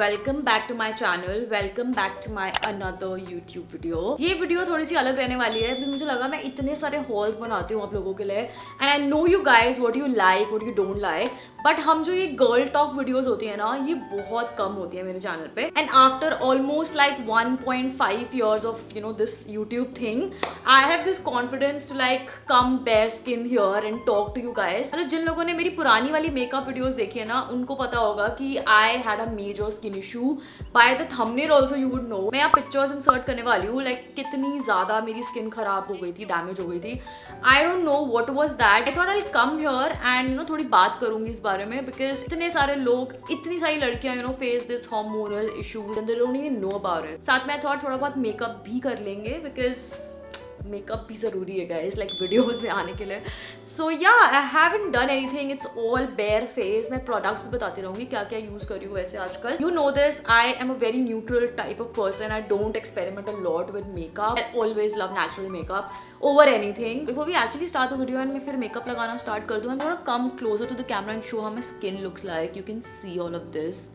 Welcome back to my channel, welcome back to my another YouTube video. ये video थोड़ी सी अलग रहने वाली है, मुझे लगा मैं इतने सारे हॉल्स बनाती हूँ आप लोगों के लिए, and I know you guys what you like what you don't like, but हम जो ये गर्ल टॉक वीडियोस होती है ना, ये बहुत कम होती है मेरे चैनल पे। And after almost like 1.5 years of this YouTube thing, I have this confidence to like come bare skin here and talk to you guys. मतलब जिन लोगों ने मेरी पुरानी वाली मेकअप वीडियोस देखी है ना, उनको पता होगा कि I had a major skin issue. By the thumbnail also you would know. मैं यहाँ पिक्चर्स इंसर्ट करने वाली हूँ, लाइक कितनी ज्यादा मेरी स्किन खराब हो गई थी, डैमेज हो गई थी। I don't know what was that. I thought I will come here and थोड़ी बात करूंगी इस बारे में, बिकॉज इतने सारे लोग, इतनी सारी लड़कियां face this hormonal issues and they don't even know about it. साथ में आई थॉट थोड़ा बहुत मेकअप भी कर लेंगे, बिकॉज मेकअप भी ज़रूरी है गाइस, लाइक वीडियोस में आने के लिए। सो या I haven't done anything, it's all bear face. मैं प्रोडक्ट्स भी बताती रहूँगी क्या क्या यूज़ कर रही हूँ वैसे आजकल। You know this, I am a very neutral type of person. I don't experiment a lot with makeup. I always love natural makeup over anything. Before we actually start the video and मैं फिर makeup लगाना start कर दूँ, I come closer to the camera and show how my skin looks like. You can see all of this.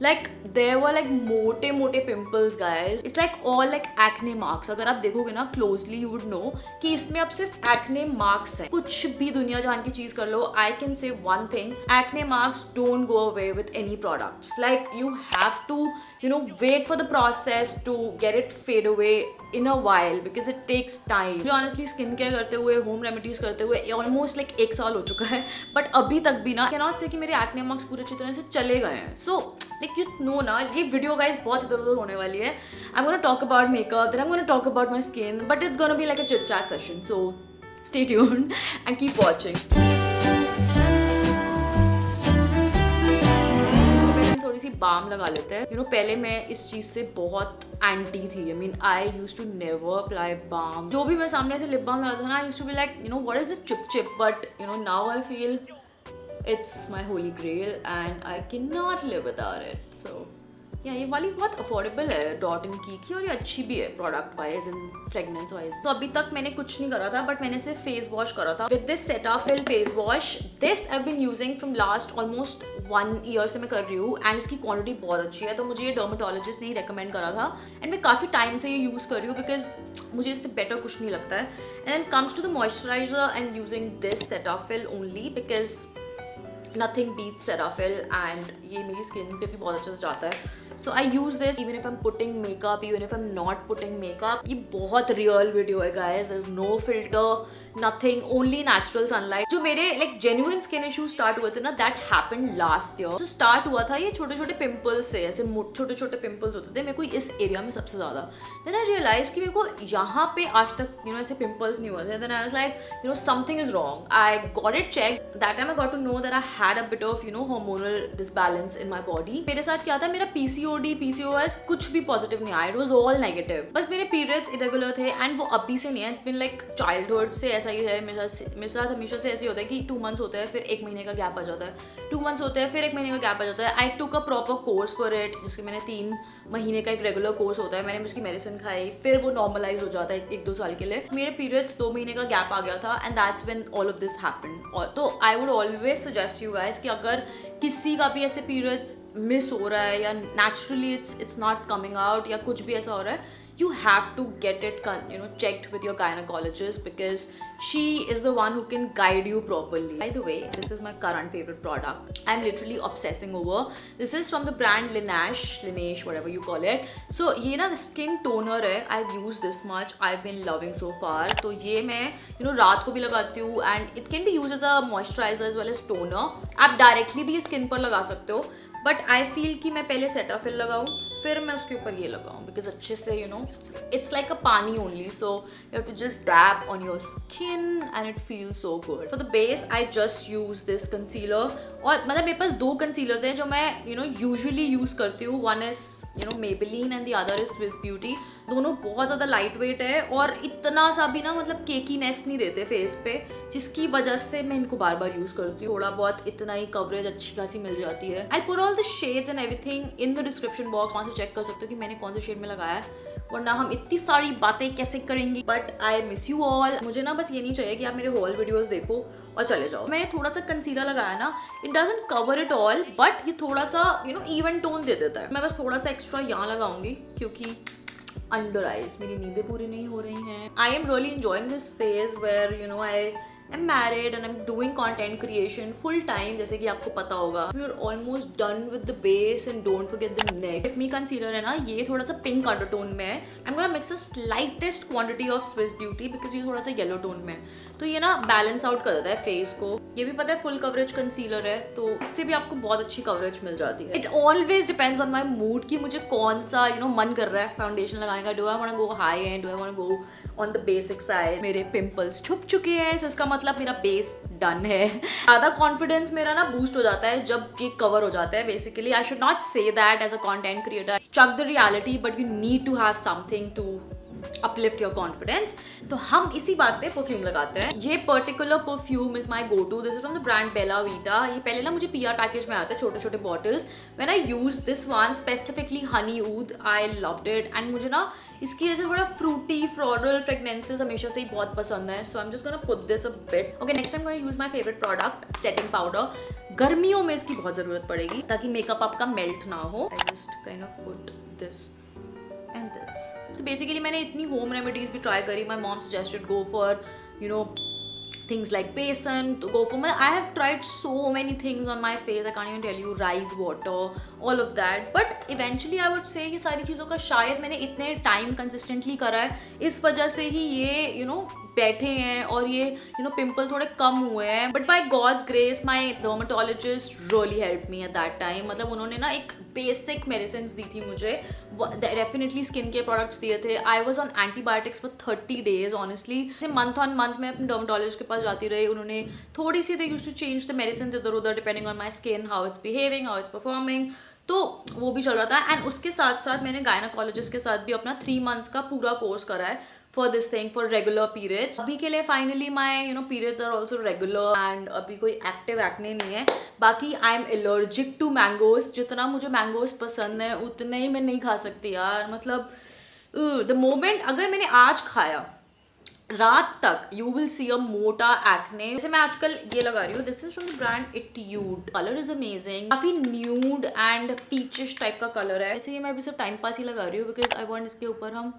Like there were like मोटे pimples guys. It's like all like acne marks. अगर आप देखोगे ना closely you would know कि इसमें अब सिर्फ acne marks हैं. कुछ भी दुनिया जान की चीज कर लो, I can say one thing: acne marks don't go away with any products. Like you have to wait for the process to get it fade away in a while because it takes time. मुझे honestly skin care करते हुए, home remedies करते हुए almost like 1 साल हो चुका है, but अभी तक भी ना कैनॉट से कि मेरे एक्ने मार्क्स पूरे अच्छी तरह से चले गए हैं. सो लाइक यू नो ना, ये वीडियो गाइस बहुत इधर उधर होने वाली है. I am gonna talk about makeup, then I am gonna talk about my skin, but it's gonna be like a chit chat session. So stay tuned and keep watching. थोड़ी सी balm लगा लेते हैं. पहले मैं इस चीज से बहुत एंटी थी. I mean I used to never apply balm. जो भी मैं सामने से लिप बाम लगाता था ना, I used to be like what is this चिप चिप, but now I feel it's my holy grail and I cannot live without it. So yeah, ये वाली बहुत अफोर्डेबल है डॉट इन की, और ये अच्छी भी है product wise and fragrance wise. तो अभी तक मैंने कुछ नहीं करा था, बट मैंने सिर्फ फेस वॉश करा था with this Cetaphil face wash. This I have been using from last almost 1 year से मैं कर रही हूँ, एंड इसकी क्वांटिटी बहुत अच्छी है. तो मुझे ये डर्मेटोलॉजिस्ट ने ही रेकमेंड करा था, एंड मैं काफ़ी टाइम से ये यूज़ कर रही हूँ बिकॉज मुझे इससे बेटर कुछ नहीं लगता है. And then comes to the moisturiser, I am using this Cetaphil only because nothing beats Cetaphil and ये मेरी स्किन पे भी बहुत अच्छे से जाता है. So I use this even if I'm putting makeup, even if I'm not putting makeup. ये बहुत रियल वीडियो है guys. There's no filter, nothing, only natural sunlight. जो मेरे like genuine skin issues start हुए थे ना, that happened last year. So start हुआ था ये छोटे छोटे पिंपल्स से, ऐसे छोटे छोटे पिंपल्स होते थे मेरे को इस एरिया में सबसे ज़्यादा. Then I realized कि मेरे को यहाँ पे आज तक ऐसे पिंपल्स नहीं हुए थे. Then I was like something is wrong. I got it checked. That time I got to know that I had a bit of hormonal disbalance in my body. मेरे साथ क्या था, मेरा PCOS कुछ भी पॉजिटिव नहीं आया. It was all negative. बस मेरे पीरियड्स इरेगुलर थे, एंड वो अभी से नहीं है. इट्स बिन लाइक चाइल्डहुड से ऐसा ही है मेरे साथ हमेशा से ऐसे होता है कि 2 months होता है, फिर 1 महीने का गैप आ जाता है, 2 months होते हैं, फिर 1 महीने का गैप आ जाता है. I took a proper course for it, जिसके मैंने 3 महीने का एक रेगुलर कोर्स होता है. मैंने उसकी मेडिसिन खाई, फिर वो नॉर्मलाइज हो जाता है 1-2 साल के लिए. मेरे पीरियड्स 2 महीने का गैप आ गया था, and that's when all of this happened. तो I would always suggest you guys कि अगर किसी का भी ऐसे पीरियड्स मिस हो रहा है या naturally it's not coming out या कुछ भी ऐसा हो रहा है, you have to get it checked with your gynecologist because she is the one who can guide you properly. By the way, this is my current favorite product. I'm literally obsessing over. This is from the brand Laneige, whatever you call it. So ये ना skin toner है. I've used this much. I've been loving so far. तो ये मैं रात को भी लगाती हूँ, and it can be used as a moisturizer as well as toner. आप डायरेक्टली भी स्किन पर लगा सकते हो, बट आई फील कि मैं पहले सेटाफिल लगाऊँ, फिर मैं उसके ऊपर ये लगाऊँ, बिकॉज अच्छे से it's like a pani only. So you have to just dab on your skin and it feels so good. For the base I just use this concealer. और मतलब मेरे पास 2 कंसीलर्स हैं जो मैं यूजुअली यूज़ करती हूँ. One is Maybelline and the other is Swiss Beauty. दोनों बहुत ज़्यादा लाइट वेट है और इतना सा भी ना मतलब केकीनेस नहीं देते फेस पे, जिसकी वजह से मैं इनको बार बार यूज़ करती हूँ। थोड़ा बहुत इतना ही कवरेज अच्छी खासी मिल जाती है। I put all the shades and everything in the description box, वहाँ से चेक कर सकते हो कि मैंने कौन से शेड में लगाया है, वरना हम इतनी सारी बातें कैसे करेंगे। But I miss you all. मुझे ना बस ये नहीं चाहिए कि आप मेरे हॉल वीडियोस देखो और चले जाओ। मैंने थोड़ा सा कंसीलर लगाया ना, it doesn't cover it all, but ये थोड़ा सा इवन टोन दे देता है। मैं बस थोड़ा सा एक्स्ट्रा यहाँ लगाऊंगी क्योंकि अंडर आइज मेरी नींदें पूरी नहीं हो रही हैं। I am really enjoying this phase where I I'm married and I'm doing content creation full time, जैसे कि आपको पता होगा। We're almost done with the base and don't forget the neck. Fit Me concealer है ना, ये थोड़ा सा पिंक अंडरटोन में है। I'm gonna mix a slightest quantity of Swiss Beauty because ये थोड़ा सा येलो टोन में है, तो ये ना बैलेंस आउट कर देता है फेस को। ये भी पता है फुल कवरेज कंसीलर है, तो इससे भी आपको बहुत अच्छी कवरेज मिल जाती है। It always depends on my mood कि मुझे कौन सा मन कर रहा है फाउंडेशन लगाने का। Do I want to go high end, do I want to go on the basic side. मेरे पिंपल्स छुप चुके हैं, so इसका मतलब मेरा बेस डन है। ज़्यादा कॉन्फिडेंस मेरा ना बूस्ट हो जाता है जब ये कवर हो जाता है। Basically I should not say that as a content creator, chuck the reality, but you need to have something to uplift your confidence. तो हम इसी बात पे परफ्यूम लगाते हैं। ये particular perfume is my go to. This is from the brand Bella Vita. ये पहले ना मुझे PR पैकेज में आते हैं छोटे छोटे bottles. When I use this one specifically honey oud, I loved it. And मुझे ना इसकी जैसे थोड़ा फ्रूटी फ्लोरल फ्रेगनेंसेस हमेशा से ही बहुत पसंद है। So I am just gonna put this a bit. Okay, next time gonna use my favourite product, setting powder. गर्मियों में इसकी बहुत जरूरत पड़ेगी ताकि मेकअप आपका मेल्ट ना हो। I just kind of put this and this. तो बेसिकली मैंने इतनी होम रेमेडीज भी ट्राई करी। My mom suggested go for things like besan, to go for I have tried so many things on my face, I can't even tell you, rice water, all of that, but eventually I would say ये सारी चीज़ों का शायद मैंने इतने time consistently करा है, इस वजह से ही ये बैठे हैं और ये पिंपल थोड़े कम हुए हैं। But by God's grace my dermatologist really help me at that time. मतलब उन्होंने ना एक बेसिक मेडिसिन दी थी मुझे, डेफिनेटली स्किन के प्रोडक्ट्स दिए थे। I was on antibiotics for 30 days honestly. Month on month मैं अपने डर्मेटोलॉजिस्ट के पास जाती रही। उन्होंने थोड़ी सी they used to change the medicine इधर उधर depending on my skin, how it's behaving, how it's performing, तो वो भी चल रहा था। एंड उसके साथ साथ मैंने गायनाकोलॉजिस्ट के साथ भी अपना 3 months का पूरा कोर्स करा है for this thing, for regular periods। अभी के लिए finally my periods are also regular and अभी कोई active acne नहीं है। बाकी I am allergic to mangoes। जितना मुझे mangoes पसंद है उतने ही मैं नहीं खा सकती यार। मतलब the moment अगर मैंने आज खाया रात तक you will see a मोटा acne। जैसे मैं आजकल ये लगा रही हूँ, this is from the brand Etude, color is amazing, काफी nude and peachish टाइप का कलर है। ऐसे ही मैं अभी सिर्फ टाइम पास ही लगा रही हूँ because I want इसके ऊपर हम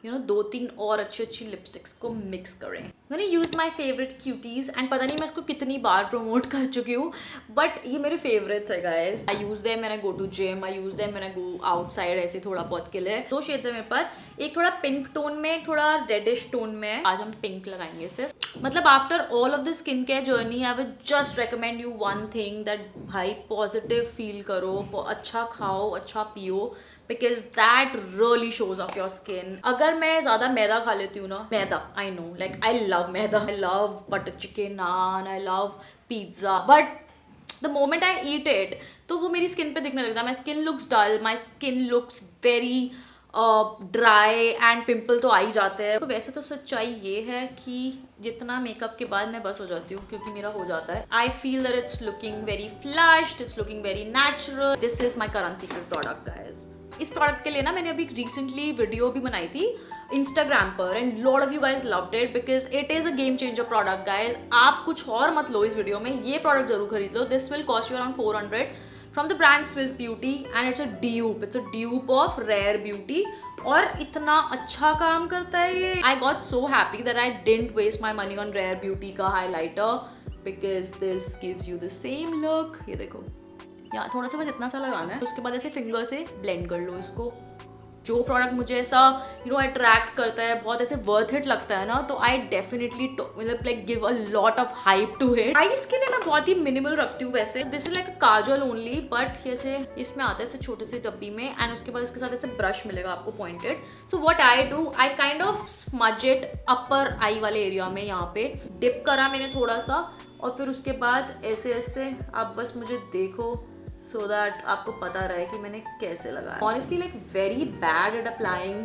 2-3 और अच्छी लिपस्टिक्स को मिक्स करें। मैंने use my favourite cuties and पता नहीं मैं इसको कितनी बार प्रमोट कर चुकी हूँ, बट ये मेरे फेवरेट्स है guys. I use them when I go to gym, I use them when I go outside, ऐसे थोड़ा बहुत के लिए। 2 शेड्स है मेरे पास, एक थोड़ा पिंक टोन में, एक थोड़ा रेडिश टोन में। आज हम पिंक लगाएंगे सिर्फ। मतलब after all of the skin care journey I would just recommend you one thing, that भाई पॉजिटिव फील करो, अच्छा खाओ, अच्छा पियो, because that really shows up your skin। अगर मैं ज़्यादा मैदा खा लेती हूँ ना, मैदा, I know, like I love maida, I love butter chicken, naan, I love pizza, but the moment I eat it, तो वो मेरी स्किन पे दिखने लगता है। My skin looks dull, my skin looks very dry and pimple तो आ ही जाते हैं। तो वैसे तो सच्चाई ये है कि जितना मेकअप के बाद मैं बस हो जाती हूँ, क्योंकि मेरा हो जाता है। I feel that it's looking very flushed, it's looking very natural. This is my current secret product guys. इस प्रोडक्ट के लिए ना मैंने अभी रिसेंटली वीडियो भी बनाई थी इंस्टाग्राम पर and lot of you guys loved it because it is a game changer product guys. आप कुछ और मत लो इस वीडियो में, ये प्रोडक्ट जरूर खरीद लो। This will cost you around 400 from the brand Swiss Beauty and it's a dupe of Rare Beauty और इतना अच्छा काम करता है ये। I got so happy that I didn't waste my money on Rare Beauty का highlighter because this gives you the same look. ये देखो, यहाँ थोड़ा सा बस इतना सा लगाना है, उसके बाद ऐसे फिंगर से ब्लेंड कर लो इसको। जो प्रोडक्ट मुझे ऐसा अट्रैक्ट करता है, बहुत ऐसे वर्थ इट लगता है ना, तो आई डेफिनेटली मतलब like give a lot of hype to it. Eyes के लिए मैं बहुत ही मिनिमल रखती हूँ वैसे। This is like kajal only, but ऐसे इसमें आता है ऐसे छोटे से डब्बी में एंड उसके बाद इसके साथ ऐसे ब्रश मिलेगा आपको pointed. So what I do, I kind of smudge it upper eye वाले एरिया में, यहाँ पे डिप करा मैंने थोड़ा सा और फिर उसके बाद ऐसे ऐसे आप बस मुझे देखो so that आपको पता रहे कि मैंने कैसे लगाया। Honestly like very bad at applying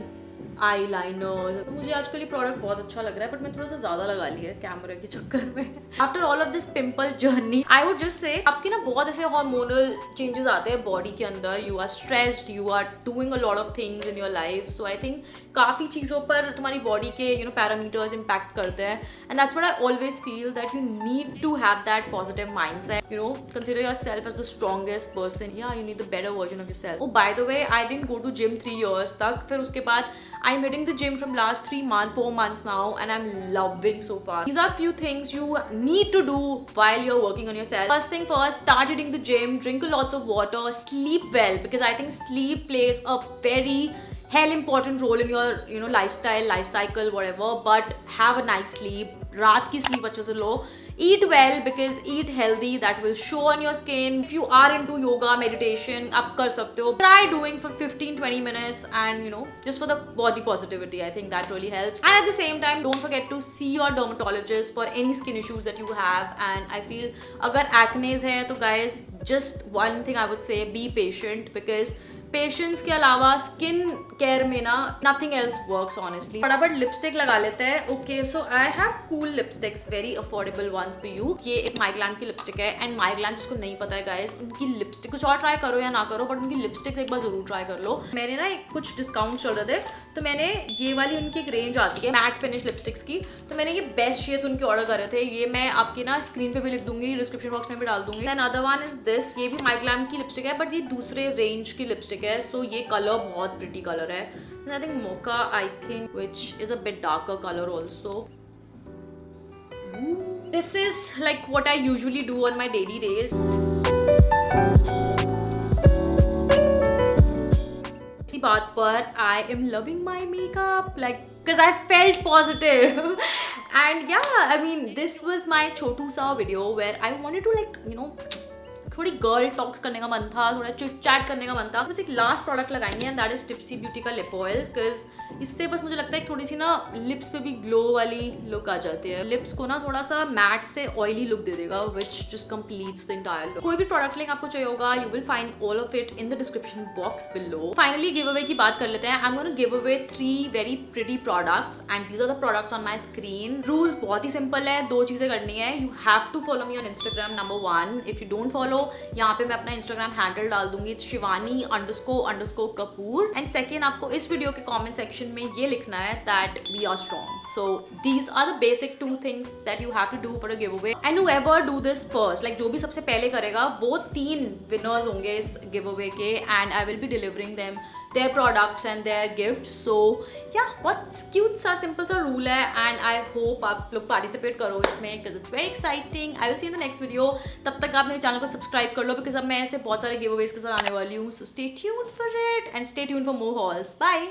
eye liners. मुझे आजकल ये प्रोडक्ट बहुत अच्छा लग रहा है, बट मैं थोड़ा सा ज़्यादा लगा लिया है कैमरे के चक्कर में। After all of this pimple journey I would just say आपके ना बहुत ऐसे हार्मोनल चेंजेस आते हैं बॉडी के अंदर। You are stressed, you are doing a lot of things in your life, so I think काफ़ी चीज़ों पर तुम्हारी बॉडी के पैरामीटर्स इम्पैक्ट करते हैं। And that's what I always feel that you need to have that positive mindset, consider yourself as the strongest person, या you need the better version of yourself. Oh, by the way, I didn't go to gym 3 years तक, फिर उसके बाद I'm hitting the gym from last 3 months, 4 months now, and I'm loving so far. These are few things you need to do while you're working on yourself. First thing first, start hitting the gym, drink a lots of water, sleep well, because I think sleep plays a very hell important role in your lifestyle, life cycle, whatever. But have a nice sleep. रात की sleep अच्छे से लो. Eat well, because eat healthy, that will show on your skin. If you are into yoga, meditation, आप कर सकते हो. Try doing for 15-20 minutes, and just for the body positivity. I think that really helps. And at the same time, don't forget to see your dermatologist for any skin issues that you have. And I feel अगर acne है तो guys, just one thing I would say, be patient, because patience के अलावा skin care में ना nothing else works honestly. फटाफट lipstick लगा लेते हैं। Okay, so I have cool lipsticks, very affordable ones for you. ये एक माइग्लैम की लिपस्टिक है, एंड माइग्लैम जिसको नहीं पता है गाइस, उनकी लिपस्टिक कुछ और ट्राई करो या ना करो, बट उनकी लिपस्टिक एक बार जरूर ट्राई कर लो। मैंने ना कुछ डिस्काउंट चल रहे थे, तो मैंने ये वाली उनकी एक रेंज आती है मैट फिनिश लिपस्टिक्स की, तो मैंने ये बेस्ट शेड्स उनके ऑर्डर करे थे। ये मैं आपके ना स्क्रीन पे भी लिख दूंगी, डिस्क्रिप्शन बॉक्स में भी डाल दूंगी। And other one is this, ये भी माइग्लैम की लिपस्टिक है, बट ये दूसरे रेंज की लिपस्टिक है। सो ये कलर बहुत प्रिटी कलर है। I think mocha, I think, which is a bit darker color also. This is like what I usually do on my daily days. इसी बात पर I am loving my makeup, like, because I felt positive. And yeah, I mean, this was my छोटू सा video where I wanted to थोड़ी girl talks करने का मन था, थोड़ा चिट चैट करने का मन था। बस एक लास्ट प्रोडक्ट लगाएंगे, and that is tipsy beauty का लिप ऑयल, बिकॉज इससे बस मुझे लगता है थोड़ी सी ना लिप्स पे भी ग्लो वाली लुक आ जाती है। लिप्स को ना थोड़ा सा मैट से ऑयली लुक दे देगा, which just completes the entire look. कोई भी प्रोडक्ट लिंक आपको चाहिए होगा, you will find all of it in the description box below. Finally give away की बात कर लेते हैं। I am gonna give away 3 very pretty products, and these are the products on my screen. Rules बहुत ही simple है, 2 चीजें करनी है। You have to follow me on Instagram, number 1। If you don't follow, यहाँ पे मैं अपना इंस्टाग्राम हैंडल डाल दूंगी, Shivani__Kapoor। एंड सेकेंड, आपको इस वीडियो के कमेंट सेक्शन में ये लिखना है that we are strong. So these are the basic 2 things that you have to do for a give away, and whoever do this first, like जो भी सबसे पहले करेगा वो 3 विनर्स होंगे इस गिव अवे के, and I will be delivering them their products and their gifts. So yeah, बहुत cute सा simple सा rule है, and I hope आप लोग participate करो इसमें, because it's very exciting. I will see you in the next video. तब तक आप मेरे चैनल को सब्सक्राइब कर लो, because अब मैं ऐसे बहुत सारे giveaways के साथ आने वाली हूँ. So stay tuned for it and stay tuned for more hauls. Bye.